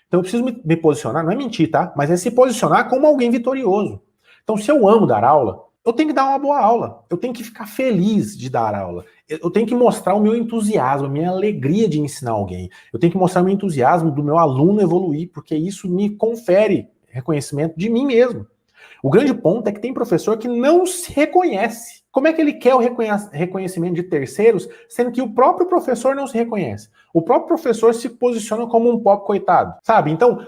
Então eu preciso me posicionar, não é mentir, tá? Mas é se posicionar como alguém vitorioso. Então se eu amo dar aula, eu tenho que dar uma boa aula. Eu tenho que ficar feliz de dar aula. Eu tenho que mostrar o meu entusiasmo, a minha alegria de ensinar alguém. Eu tenho que mostrar o meu entusiasmo do meu aluno evoluir, porque isso me confere reconhecimento de mim mesmo. O grande ponto é que tem professor que não se reconhece. Como é que ele quer o reconhecimento de terceiros, sendo que o próprio professor não se reconhece? O próprio professor se posiciona como um pobre coitado, sabe? Então,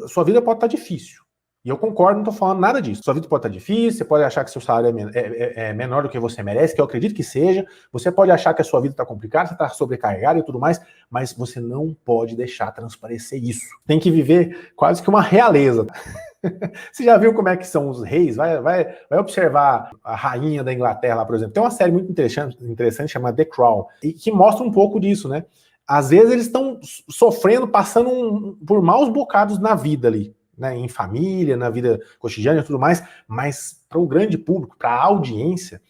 sua vida pode estar difícil. E eu concordo, não estou falando nada disso. Sua vida pode estar difícil, você pode achar que seu salário é menor do que você merece, que eu acredito que seja. Você pode achar que a sua vida está complicada, você está sobrecarregado e tudo mais, mas você não pode deixar transparecer isso. Tem que viver quase que uma realeza. Você já viu como é que são os reis? Vai observar a rainha da Inglaterra lá, por exemplo. Tem uma série muito interessante chamada The Crown, e que mostra um pouco disso, né? Às vezes eles estão sofrendo, passando por maus bocados na vida ali, né? Em família, na vida cotidiana e tudo mais, mas para o grande público, para a audiência,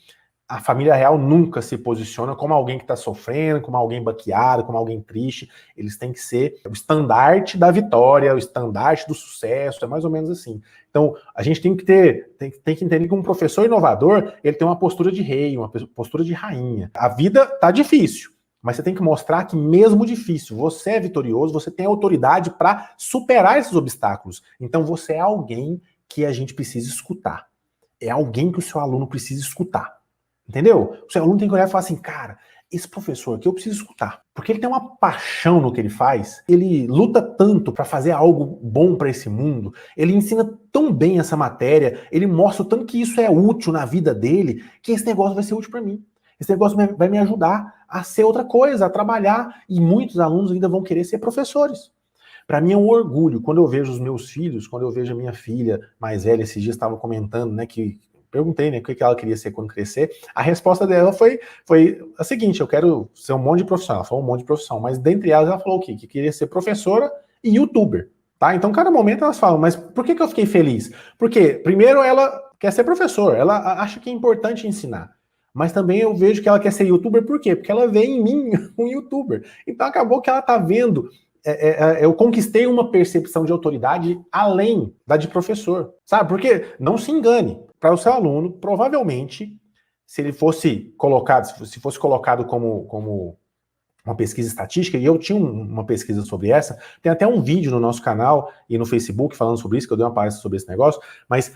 a família real nunca se posiciona como alguém que está sofrendo, como alguém baqueado, como alguém triste. Eles têm que ser o estandarte da vitória, o estandarte do sucesso, é mais ou menos assim. Então, a gente tem que entender que um professor inovador, ele tem uma postura de rei, uma postura de rainha. A vida tá difícil, mas você tem que mostrar que mesmo difícil, você é vitorioso, você tem autoridade para superar esses obstáculos. Então, você é alguém que a gente precisa escutar. É alguém que o seu aluno precisa escutar. Entendeu? O seu aluno tem que olhar e falar assim, cara, esse professor aqui eu preciso escutar, porque ele tem uma paixão no que ele faz, ele luta tanto para fazer algo bom para esse mundo, ele ensina tão bem essa matéria, ele mostra o tanto que isso é útil na vida dele, que esse negócio vai ser útil para mim. Esse negócio vai me ajudar a ser outra coisa, a trabalhar, e muitos alunos ainda vão querer ser professores. Para mim é um orgulho, quando eu vejo os meus filhos, quando eu vejo a minha filha mais velha, esses dias estava comentando, né, que perguntei, né, o que ela queria ser quando crescer. A resposta dela foi a seguinte: eu quero ser um monte de profissão. Ela falou um monte de profissão, mas dentre elas ela falou o quê? Que queria ser professora e youtuber, tá? Então, cada momento elas falam, mas por que eu fiquei feliz? Porque, primeiro, ela quer ser professora, ela acha que é importante ensinar. Mas também eu vejo que ela quer ser youtuber, por quê? Porque ela vê em mim um youtuber. Então, acabou que ela tá vendo. Eu conquistei uma percepção de autoridade além da de professor, sabe? Porque, não se engane, para o seu aluno, provavelmente, se ele fosse colocado, se fosse colocado como uma pesquisa estatística, e eu tinha uma pesquisa sobre essa, tem até um vídeo no nosso canal e no Facebook falando sobre isso, que eu dei uma palestra sobre esse negócio, mas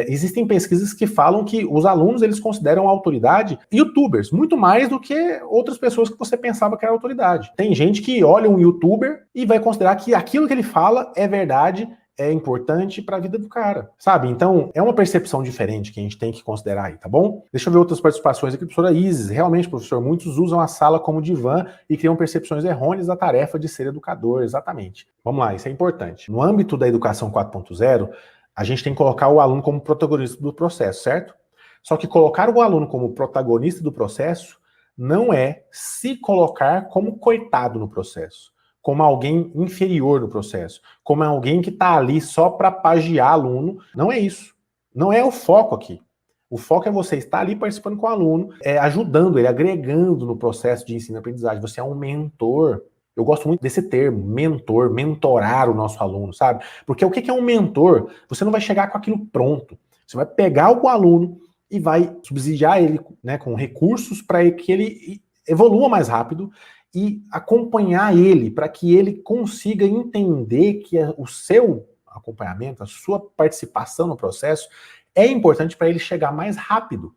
existem pesquisas que falam que os alunos, eles consideram a autoridade youtubers, muito mais do que outras pessoas que você pensava que era autoridade. Tem gente que olha um youtuber e vai considerar que aquilo que ele fala é verdade, é importante para a vida do cara, sabe? Então, é uma percepção diferente que a gente tem que considerar aí, tá bom? Deixa eu ver outras participações aqui. Professora Isis, realmente, professor, muitos usam a sala como divã e criam percepções errôneas da tarefa de ser educador, exatamente. Vamos lá, isso é importante. No âmbito da educação 4.0, a gente tem que colocar o aluno como protagonista do processo, certo? Só que colocar o aluno como protagonista do processo não é se colocar como coitado no processo, como alguém inferior no processo, como alguém que está ali só para pagiar aluno. Não é isso. Não é o foco aqui. O foco é você estar ali participando com o aluno, ajudando ele, agregando no processo de ensino e aprendizagem. Você é um mentor. Eu gosto muito desse termo, mentor, mentorar o nosso aluno, sabe? Porque o que é um mentor? Você não vai chegar com aquilo pronto. Você vai pegar o aluno e vai subsidiar ele, né, com recursos para que ele evolua mais rápido e acompanhar ele para que ele consiga entender que o seu acompanhamento, a sua participação no processo é importante para ele chegar mais rápido.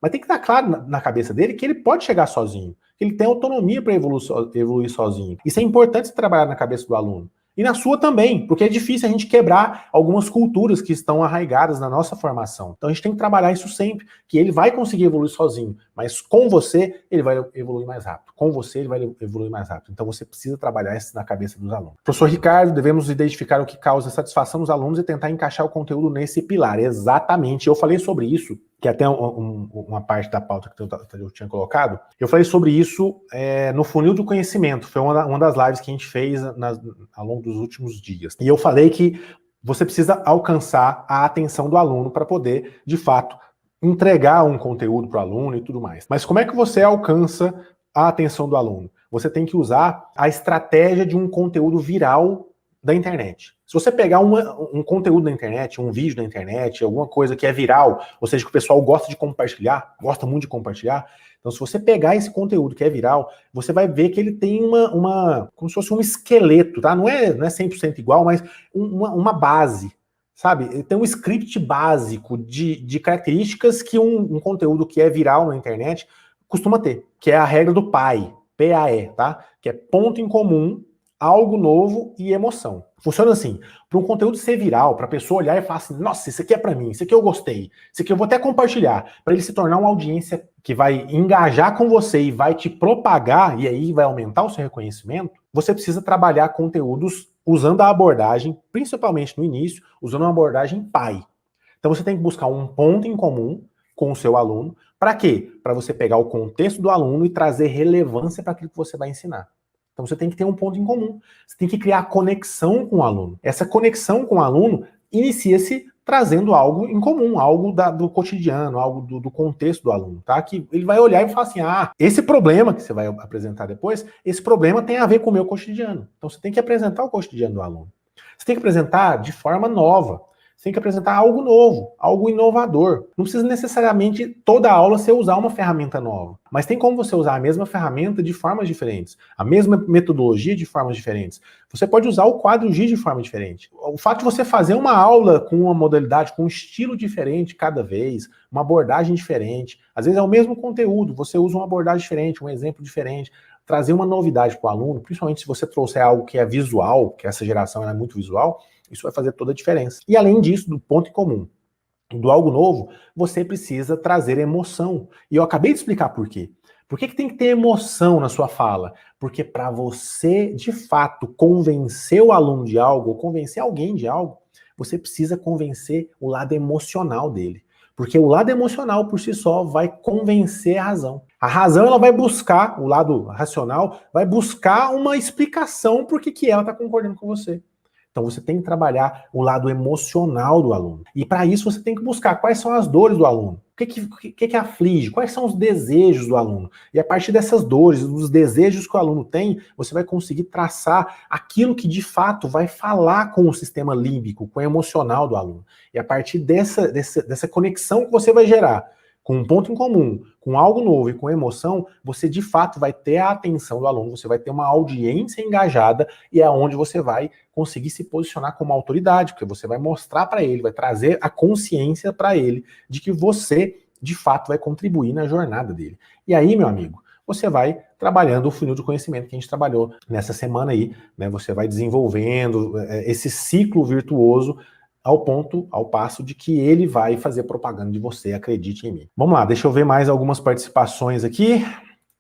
Mas tem que estar claro na cabeça dele que ele pode chegar sozinho, que ele tem autonomia para evoluir sozinho. Isso é importante trabalhar na cabeça do aluno. E na sua também, porque é difícil a gente quebrar algumas culturas que estão arraigadas na nossa formação. Então a gente tem que trabalhar isso sempre, que ele vai conseguir evoluir sozinho, mas com você ele vai evoluir mais rápido. Com você ele vai evoluir mais rápido. Então você precisa trabalhar isso na cabeça dos alunos. Professor Ricardo, devemos identificar o que causa satisfação nos alunos e tentar encaixar o conteúdo nesse pilar. Exatamente, eu falei sobre isso, que até uma parte da pauta que eu tinha colocado, eu falei sobre isso no funil do conhecimento, foi uma das lives que a gente fez ao longo dos últimos dias. E eu falei que você precisa alcançar a atenção do aluno para poder, de fato, entregar um conteúdo para o aluno e tudo mais. Mas como é que você alcança a atenção do aluno? Você tem que usar a estratégia de um conteúdo viral da internet. Se você pegar um conteúdo da internet, um vídeo da internet, alguma coisa que é viral, ou seja, que o pessoal gosta de compartilhar, gosta muito de compartilhar, então se você pegar esse conteúdo que é viral, você vai ver que ele tem como se fosse um esqueleto, tá? Não é 100% igual, mas uma base, sabe? Ele tem um script básico de características que um conteúdo que é viral na internet costuma ter, que é a regra do PAE, P-A-E, tá? Que é ponto em comum, algo novo e emoção. Funciona assim, para um conteúdo ser viral, para a pessoa olhar e falar assim, nossa, isso aqui é para mim, isso aqui eu gostei, isso aqui eu vou até compartilhar, para ele se tornar uma audiência que vai engajar com você e vai te propagar, e aí vai aumentar o seu reconhecimento, você precisa trabalhar conteúdos usando a abordagem, principalmente no início, usando uma abordagem PAI. Então você tem que buscar um ponto em comum com o seu aluno. Para quê? Para você pegar o contexto do aluno e trazer relevância para aquilo que você vai ensinar. Então você tem que ter um ponto em comum. Você tem que criar conexão com o aluno. Essa conexão com o aluno inicia-se trazendo algo em comum, algo do cotidiano, algo do contexto do aluno, tá? Que ele vai olhar e falar assim, esse problema que você vai apresentar depois, esse problema tem a ver com o meu cotidiano. Então você tem que apresentar o cotidiano do aluno. Você tem que apresentar de forma nova. Você tem que apresentar algo novo, algo inovador. Não precisa necessariamente toda aula você usar uma ferramenta nova, mas tem como você usar a mesma ferramenta de formas diferentes, a mesma metodologia de formas diferentes. Você pode usar o quadro Giz de forma diferente. O fato de você fazer uma aula com uma modalidade, com um estilo diferente cada vez, uma abordagem diferente, às vezes é o mesmo conteúdo, você usa uma abordagem diferente, um exemplo diferente, trazer uma novidade para o aluno, principalmente se você trouxer algo que é visual, que essa geração é muito visual, isso vai fazer toda a diferença. E além disso, do ponto em comum, do algo novo, você precisa trazer emoção. E eu acabei de explicar por quê. Por que tem que ter emoção na sua fala? Porque para você, de fato, convencer o aluno de algo, ou convencer alguém de algo, você precisa convencer o lado emocional dele. Porque o lado emocional, por si só, vai convencer a razão. A razão, ela vai buscar, o lado racional, vai buscar uma explicação por que ela está concordando com você. Então você tem que trabalhar o lado emocional do aluno. E para isso você tem que buscar quais são as dores do aluno. O que aflige? Quais são os desejos do aluno? E a partir dessas dores, dos desejos que o aluno tem, você vai conseguir traçar aquilo que de fato vai falar com o sistema límbico, com o emocional do aluno. E a partir dessa conexão que você vai gerar, com um ponto em comum, com algo novo e com emoção, você de fato vai ter a atenção do aluno, você vai ter uma audiência engajada e é onde você vai conseguir se posicionar como autoridade, porque você vai mostrar para ele, vai trazer a consciência para ele de que você de fato vai contribuir na jornada dele. E aí, meu amigo, você vai trabalhando o funil de conhecimento que a gente trabalhou nessa semana aí, né? Você vai desenvolvendo esse ciclo virtuoso ao passo de que ele vai fazer propaganda de você, acredite em mim. Vamos lá, deixa eu ver mais algumas participações aqui.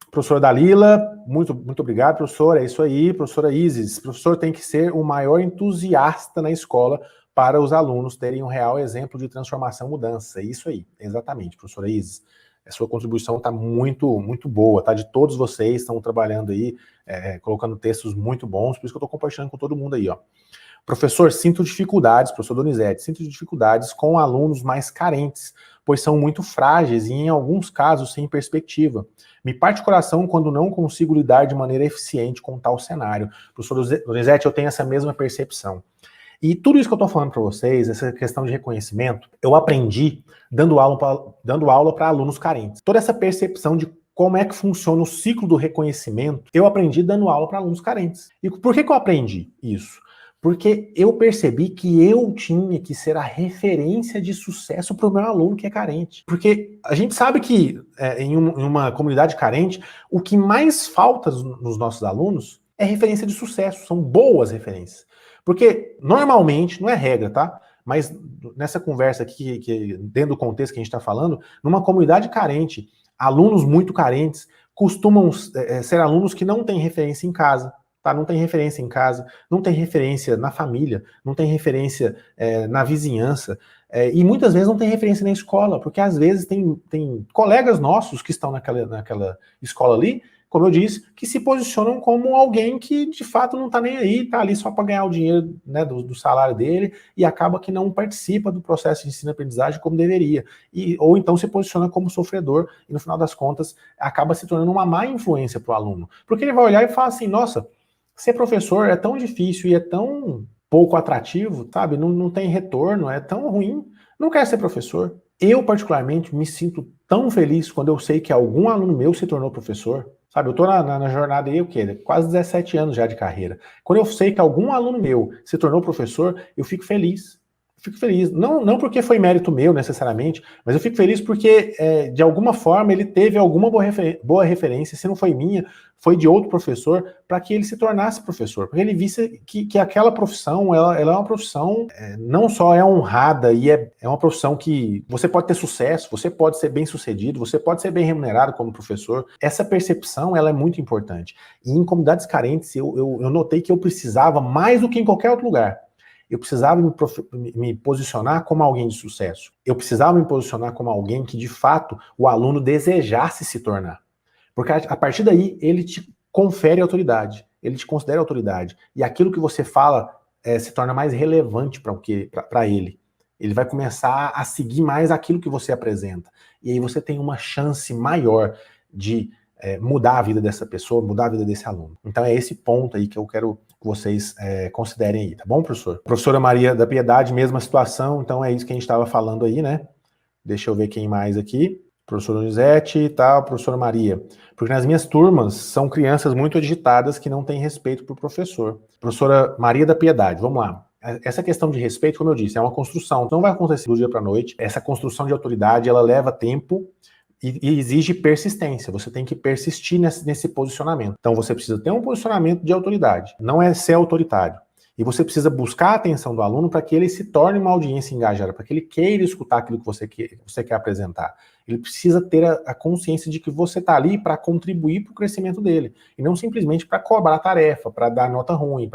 Professora Dalila, muito obrigado, professora, é isso aí. Professora Isis, professor tem que ser o maior entusiasta na escola para os alunos terem um real exemplo de transformação e mudança. É isso aí, exatamente, professora Isis. A sua contribuição está muito boa, tá? De todos vocês estão trabalhando aí, colocando textos muito bons, por isso que eu estou compartilhando com todo mundo aí, ó. Professor, sinto dificuldades, professor Donizete, sinto dificuldades com alunos mais carentes, pois são muito frágeis e, em alguns casos, sem perspectiva. Me parte o coração quando não consigo lidar de maneira eficiente com tal cenário. Professor Donizete, eu tenho essa mesma percepção. E tudo isso que eu estou falando para vocês, essa questão de reconhecimento, eu aprendi dando aula para alunos carentes. Toda essa percepção de como é que funciona o ciclo do reconhecimento, eu aprendi dando aula para alunos carentes. E por que eu aprendi isso? Porque eu percebi que eu tinha que ser a referência de sucesso para o meu aluno que é carente. Porque a gente sabe que em uma comunidade carente, o que mais falta nos nossos alunos é referência de sucesso, são boas referências. Porque normalmente, não é regra, tá? Mas nessa conversa aqui, dentro do contexto que a gente está falando, numa comunidade carente, alunos muito carentes costumam ser alunos que não têm referência em casa. Tá, não tem referência em casa, não tem referência na família, não tem referência na vizinhança, e muitas vezes não tem referência na escola, porque às vezes tem colegas nossos que estão naquela escola ali, como eu disse, que se posicionam como alguém que de fato não está nem aí, está ali só para ganhar o dinheiro, né, do salário dele, e acaba que não participa do processo de ensino-aprendizagem como deveria, ou então se posiciona como sofredor, e no final das contas acaba se tornando uma má influência para o aluno, porque ele vai olhar e falar assim, nossa, ser professor é tão difícil e é tão pouco atrativo, sabe? Não tem retorno, é tão ruim. Não quero ser professor. Eu, particularmente, me sinto tão feliz quando eu sei que algum aluno meu se tornou professor. Sabe, eu tô na jornada aí, o quê? Quase 17 anos já de carreira. Quando eu sei que algum aluno meu se tornou professor, eu fico feliz. Fico feliz. Não porque foi mérito meu, necessariamente, mas eu fico feliz porque, de alguma forma, ele teve alguma boa referência, se não foi minha, foi de outro professor, para que ele se tornasse professor. Porque ele visse que aquela profissão, ela é uma profissão, não só é honrada, e é uma profissão que você pode ter sucesso, você pode ser bem sucedido, você pode ser bem remunerado como professor. Essa percepção, ela é muito importante. E em comunidades carentes, eu notei que eu precisava, mais do que em qualquer outro lugar, eu precisava me posicionar como alguém de sucesso. Eu precisava me posicionar como alguém que, de fato, o aluno desejasse se tornar. Porque a partir daí, ele te confere autoridade, ele te considera autoridade. E aquilo que você fala se torna mais relevante para ele. Ele vai começar a seguir mais aquilo que você apresenta. E aí você tem uma chance maior de mudar a vida dessa pessoa, mudar a vida desse aluno. Então é esse ponto aí que eu quero que vocês considerem aí, tá bom, professor? Professora Maria da Piedade, mesma situação, então é isso que a gente estava falando aí, né? Deixa eu ver quem mais aqui. Professor Donizete e tal, professora Maria. Porque nas minhas turmas são crianças muito agitadas que não têm respeito por professor. Professora Maria da Piedade, vamos lá. Essa questão de respeito, como eu disse, é uma construção. Não vai acontecer do dia para a noite. Essa construção de autoridade, ela leva tempo e exige persistência. Você tem que persistir nesse posicionamento. Então você precisa ter um posicionamento de autoridade. Não é ser autoritário. E você precisa buscar a atenção do aluno para que ele se torne uma audiência engajada, para que ele queira escutar aquilo que você quer apresentar. Ele precisa ter a consciência de que você está ali para contribuir para o crescimento dele, e não simplesmente para cobrar tarefa, para dar nota ruim,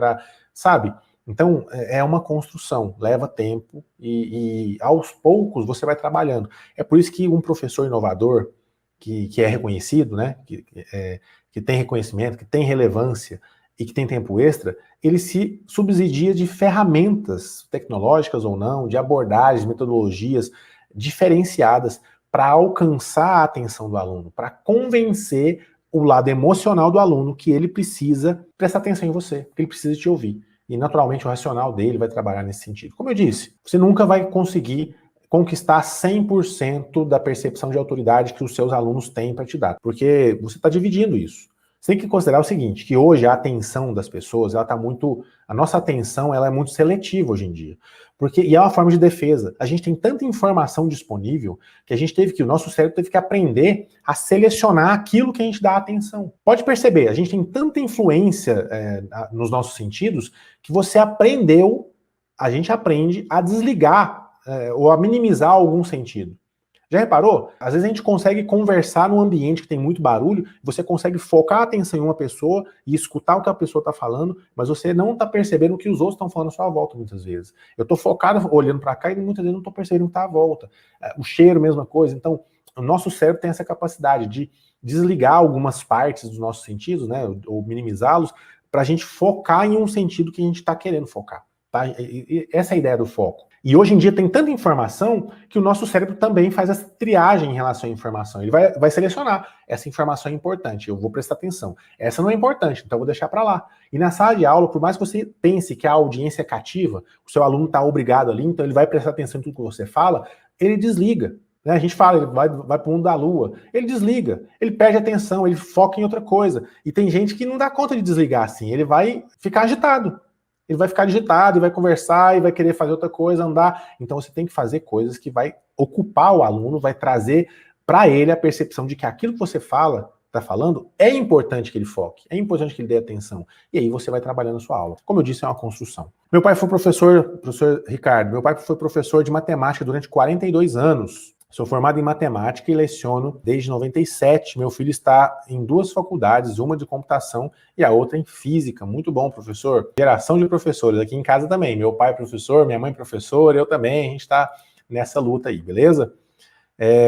sabe? Então, é uma construção, leva tempo e aos poucos você vai trabalhando. É por isso que um professor inovador, que é reconhecido, né, que tem reconhecimento, que tem relevância e que tem tempo extra, ele se subsidia de ferramentas tecnológicas ou não, de abordagens, metodologias diferenciadas para alcançar a atenção do aluno, para convencer o lado emocional do aluno que ele precisa prestar atenção em você, que ele precisa te ouvir. E naturalmente o racional dele vai trabalhar nesse sentido. Como eu disse, você nunca vai conseguir conquistar 100% da percepção de autoridade que os seus alunos têm para te dar, porque você está dividindo isso. Você tem que considerar o seguinte, que hoje a atenção das pessoas, ela tá muito, a nossa atenção, ela é muito seletiva hoje em dia. E é uma forma de defesa. A gente tem tanta informação disponível que o nosso cérebro teve que aprender a selecionar aquilo que a gente dá atenção. Pode perceber, a gente tem tanta influência nos nossos sentidos que a gente aprende a desligar ou a minimizar algum sentido. Já reparou? Às vezes a gente consegue conversar num ambiente que tem muito barulho, você consegue focar a atenção em uma pessoa e escutar o que a pessoa está falando, mas você não está percebendo o que os outros estão falando à sua volta, muitas vezes. Eu estou focado olhando para cá e muitas vezes não estou percebendo o que está à volta. O cheiro, mesma coisa. Então, o nosso cérebro tem essa capacidade de desligar algumas partes dos nossos sentidos, né, ou minimizá-los, para a gente focar em um sentido que a gente está querendo focar. Tá? Essa é a ideia do foco. E hoje em dia tem tanta informação que o nosso cérebro também faz essa triagem em relação à informação. Ele vai selecionar. Essa informação é importante, eu vou prestar atenção. Essa não é importante, então eu vou deixar para lá. E na sala de aula, por mais que você pense que a audiência é cativa, o seu aluno está obrigado ali, então ele vai prestar atenção em tudo que você fala, ele desliga. Né? A gente fala, ele vai para o mundo da lua. Ele desliga, ele perde atenção, ele foca em outra coisa. E tem gente que não dá conta de desligar assim, ele vai ficar agitado. Ele vai ficar digitado, e vai conversar, e vai querer fazer outra coisa, andar. Então você tem que fazer coisas que vai ocupar o aluno, vai trazer para ele a percepção de que aquilo que você está falando, é importante que ele foque, é importante que ele dê atenção. E aí você vai trabalhando a sua aula. Como eu disse, é uma construção. Meu pai foi professor Ricardo, meu pai foi professor de matemática durante 42 anos. Sou formado em matemática e leciono desde 97. Meu filho está em 2 faculdades, uma de computação e a outra em física. Muito bom, professor. Geração de professores aqui em casa também. Meu pai é professor, minha mãe é professora, eu também. A gente está nessa luta aí, beleza?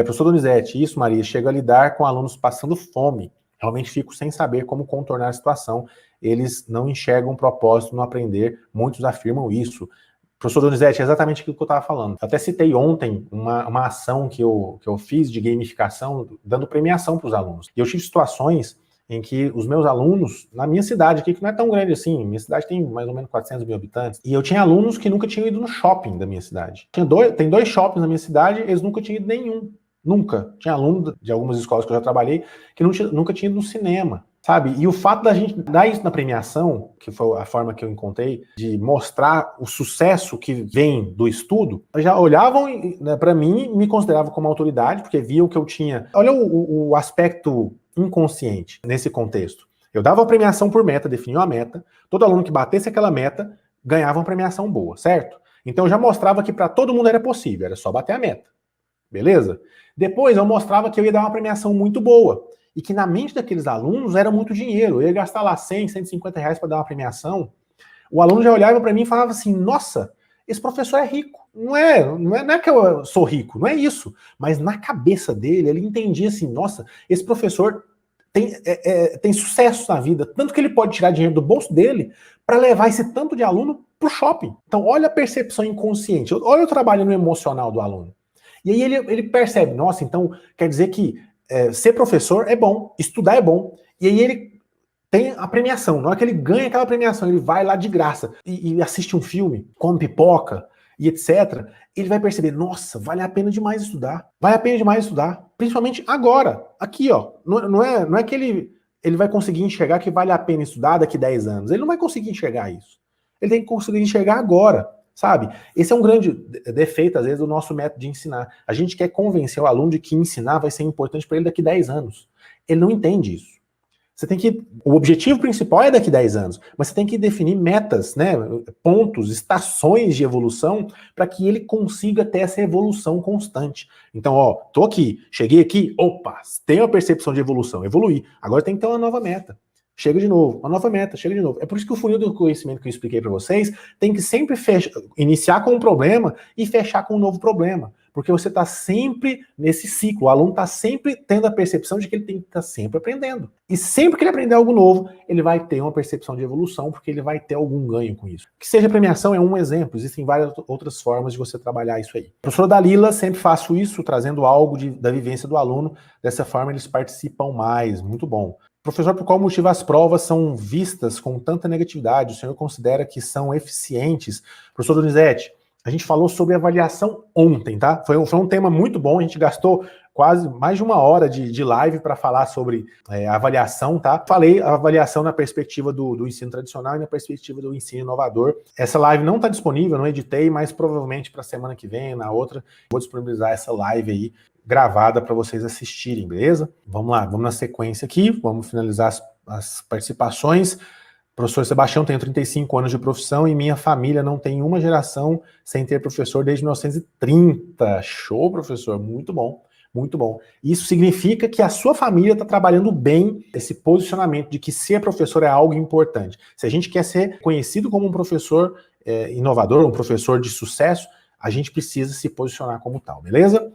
Professor Donizete, isso, Maria, chega a lidar com alunos passando fome. Realmente fico sem saber como contornar a situação. Eles não enxergam um propósito no aprender. Muitos afirmam isso. Professor Donizete, é exatamente aquilo que eu estava falando. Eu até citei ontem uma ação que eu fiz de gamificação, dando premiação para os alunos. E eu tive situações em que os meus alunos, na minha cidade aqui, que não é tão grande assim, minha cidade tem mais ou menos 400 mil habitantes, e eu tinha alunos que nunca tinham ido no shopping da minha cidade. Tem dois shoppings na minha cidade, eles nunca tinham ido nenhum. Nunca. Tinha aluno de algumas escolas que eu já trabalhei que nunca tinha ido no cinema, sabe? E o fato da gente dar isso na premiação, que foi a forma que eu encontrei, de mostrar o sucesso que vem do estudo, já olhavam, né, para mim e me consideravam como autoridade, porque viam que eu tinha... Olha o aspecto inconsciente nesse contexto. Eu dava a premiação por meta, definia uma meta, todo aluno que batesse aquela meta ganhava uma premiação boa, certo? Então eu já mostrava que para todo mundo era possível, era só bater a meta. Beleza? Depois eu mostrava que eu ia dar uma premiação muito boa. E que na mente daqueles alunos era muito dinheiro. Eu ia gastar lá 100, 150 reais para dar uma premiação. O aluno já olhava para mim e falava assim, nossa, esse professor é rico. Não é que eu sou rico, não é isso. Mas na cabeça dele, ele entendia assim, nossa, esse professor tem sucesso na vida. Tanto que ele pode tirar dinheiro do bolso dele para levar esse tanto de aluno para o shopping. Então olha a percepção inconsciente. Olha o trabalho no emocional do aluno. E aí ele percebe, nossa, então quer dizer que ser professor é bom, estudar é bom. E aí ele tem a premiação. Na hora que ele ganha aquela premiação, ele vai lá de graça e assiste um filme, come pipoca e etc. Ele vai perceber, nossa, vale a pena demais estudar. Vale a pena demais estudar. Principalmente agora, aqui, ó. Não é que ele vai conseguir enxergar que vale a pena estudar daqui 10 anos. Ele não vai conseguir enxergar isso. Ele tem que conseguir enxergar agora. Sabe? Esse é um grande defeito, às vezes, do nosso método de ensinar. A gente quer convencer o aluno de que ensinar vai ser importante para ele daqui a 10 anos. Ele não entende isso. O objetivo principal é daqui a 10 anos, mas você tem que definir metas, né, pontos, estações de evolução para que ele consiga ter essa evolução constante. Então, ó, tô aqui, cheguei aqui, opa, tenho a percepção de evolução, evoluí. Agora tem que ter uma nova meta. Chega de novo, uma nova meta, chega de novo. É por isso que o funil do conhecimento que eu expliquei para vocês tem que sempre iniciar com um problema e fechar com um novo problema. Porque você está sempre nesse ciclo. O aluno está sempre tendo a percepção de que ele tem que estar sempre aprendendo. E sempre que ele aprender algo novo, ele vai ter uma percepção de evolução, porque ele vai ter algum ganho com isso. Que seja premiação é um exemplo. Existem várias outras formas de você trabalhar isso aí. Professor Dalila, sempre faço isso, trazendo algo da vivência do aluno. Dessa forma, eles participam mais. Muito bom. Professor, por qual motivo as provas são vistas com tanta negatividade? O senhor considera que são eficientes? Professor Donizete, a gente falou sobre avaliação ontem, tá? Foi um tema muito bom, a gente gastou quase mais de uma hora de live para falar sobre avaliação, tá? Falei a avaliação na perspectiva do ensino tradicional e na perspectiva do ensino inovador. Essa live não está disponível, não editei, mas provavelmente para a semana que vem, na outra, vou disponibilizar essa live aí gravada para vocês assistirem, beleza? Vamos lá, vamos na sequência aqui, vamos finalizar as participações. Professor Sebastião, tenho 35 anos de profissão e minha família não tem uma geração sem ter professor desde 1930. Show, professor, muito bom, muito bom. Isso significa que a sua família está trabalhando bem esse posicionamento de que ser professor é algo importante. Se a gente quer ser conhecido como um professor inovador, um professor de sucesso, a gente precisa se posicionar como tal, beleza?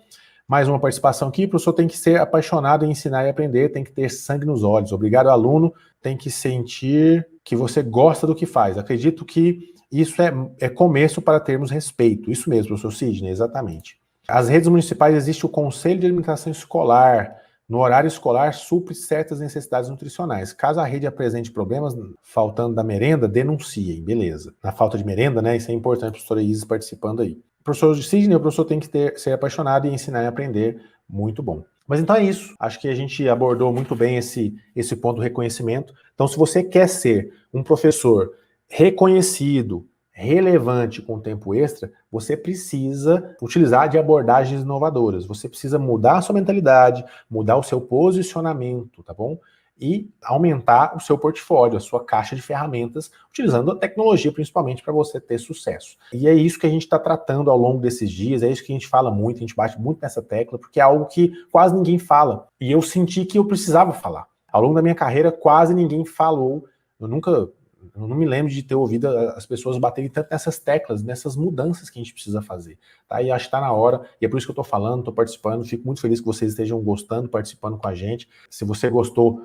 Mais uma participação aqui, o professor tem que ser apaixonado em ensinar e aprender, tem que ter sangue nos olhos. Obrigado, aluno, tem que sentir que você gosta do que faz. Acredito que isso é começo para termos respeito. Isso mesmo, professor Sidney, exatamente. As redes municipais existe o Conselho de Alimentação Escolar. No horário escolar, supre certas necessidades nutricionais. Caso a rede apresente problemas faltando da merenda, denunciem, beleza. Na falta de merenda, né, isso é importante, professora Isis participando aí. Professor Sidney, o professor tem que ser apaixonado e ensinar e aprender, muito bom. Mas então é isso, acho que a gente abordou muito bem esse ponto do reconhecimento. Então se você quer ser um professor reconhecido, relevante com tempo extra, você precisa utilizar de abordagens inovadoras, você precisa mudar a sua mentalidade, mudar o seu posicionamento, tá bom? E aumentar o seu portfólio, a sua caixa de ferramentas, utilizando a tecnologia principalmente para você ter sucesso. E é isso que a gente está tratando ao longo desses dias, é isso que a gente fala muito, a gente bate muito nessa tecla, porque é algo que quase ninguém fala. E eu senti que eu precisava falar. Ao longo da minha carreira, quase ninguém falou. Eu não me lembro de ter ouvido as pessoas baterem tanto nessas teclas, nessas mudanças que a gente precisa fazer. Tá? E acho que está na hora, e é por isso que eu estou falando, estou participando, fico muito feliz que vocês estejam gostando, participando com a gente. Se você gostou,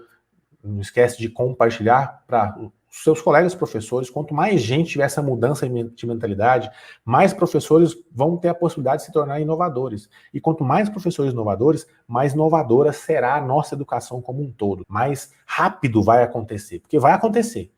não esquece de compartilhar para seus colegas professores, quanto mais gente tiver essa mudança de mentalidade, mais professores vão ter a possibilidade de se tornar inovadores. E quanto mais professores inovadores, mais inovadora será a nossa educação como um todo. Mais rápido vai acontecer, porque vai acontecer.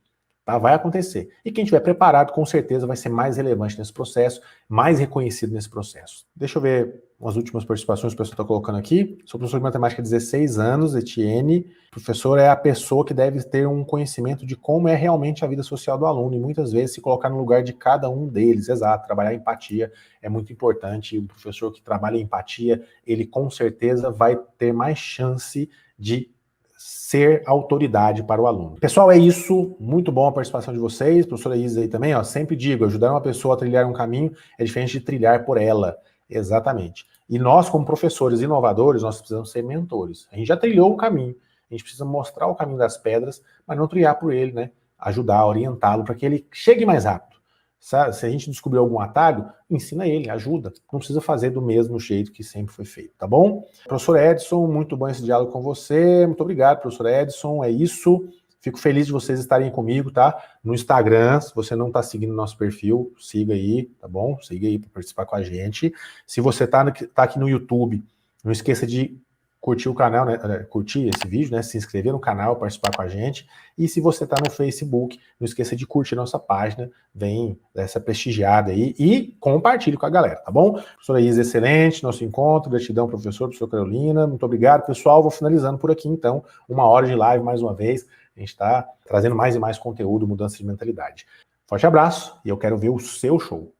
Tá? Vai acontecer. E quem estiver preparado, com certeza, vai ser mais relevante nesse processo, mais reconhecido nesse processo. Deixa eu ver umas últimas participações que o pessoal está colocando aqui. Sou professor de matemática há 16 anos, Etienne. O professor é a pessoa que deve ter um conhecimento de como é realmente a vida social do aluno e muitas vezes se colocar no lugar de cada um deles. Exato, trabalhar empatia é muito importante. O professor que trabalha empatia, ele com certeza vai ter mais chance de ser autoridade para o aluno. Pessoal, é isso. Muito bom a participação de vocês. Professora Isa aí também, ó, sempre digo, ajudar uma pessoa a trilhar um caminho é diferente de trilhar por ela. Exatamente. E nós, como professores inovadores, nós precisamos ser mentores. A gente já trilhou o caminho, a gente precisa mostrar o caminho das pedras, mas não trilhar por ele, né? Ajudar, orientá-lo para que ele chegue mais rápido. Sabe? Se a gente descobrir algum atalho, ensina ele, ajuda. Não precisa fazer do mesmo jeito que sempre foi feito, tá bom? Professor Edson, muito bom esse diálogo com você. Muito obrigado, professor Edson. É isso. Fico feliz de vocês estarem comigo, tá? No Instagram, se você não está seguindo nosso perfil, siga aí, tá bom? Siga aí para participar com a gente. Se você tá aqui no YouTube, não esqueça de curtir o canal, né? Curtir esse vídeo, né? Se inscrever no canal, participar com a gente. E se você está no Facebook, não esqueça de curtir nossa página, vem dessa prestigiada aí e compartilhe com a galera, tá bom? Professora Isa, excelente nosso encontro, gratidão, professora Carolina, muito obrigado, pessoal. Vou finalizando por aqui, então, 1 hora de live mais uma vez. A gente está trazendo mais e mais conteúdo, mudança de mentalidade. Forte abraço e eu quero ver o seu show.